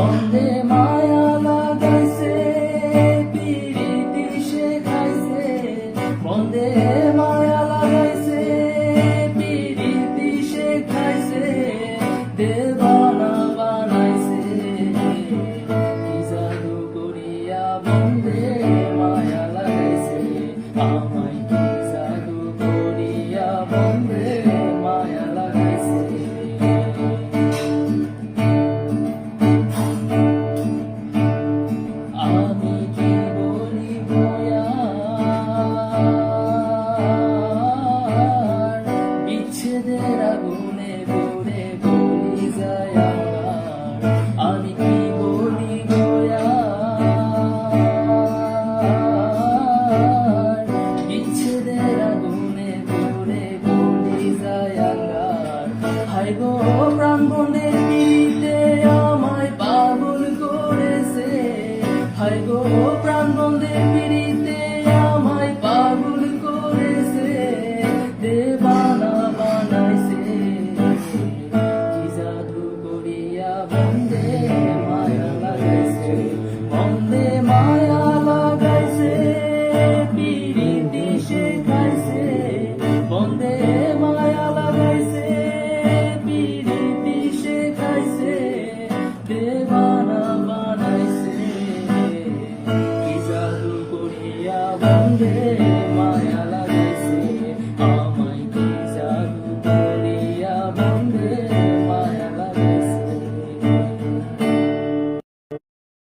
বন্দে মায়া লাগাইছে পিরিতি শেখাইছে বন্দে মায়া লাগাইছে পিরিতি শেখাইছে দেবানা বানাইছে কি জাদু করিয়া বন্দে মায়া লাগাইছে আমায় কি জাদু করিয়া বন্দে মায়া লাগাইছে আমি কি বলিব বিচ্ছেদের আগুনে পড়ে বলি যায় আমি কি বলিব বিচ্ছেদের আগুনে পড়ে বলি যায় হায় গো প্রাণ বন্ধের পিড়িতে আমায় পাগল করেছে হায় গো প্রাণ বন্ধের পিড়িতে আমায় পাগল করেছে দেবানা বানাইছে কি জাদু করিয়া বন্দে মায়া লাগাইছে বন্দে মায়া লাগাইছে পিড়িতি শেখাইছে বন্দে মায়া লাগাইছে পিড়িতি শেখাইছে দেবানা বানাইছে কি জাদু করিয়া বন্দে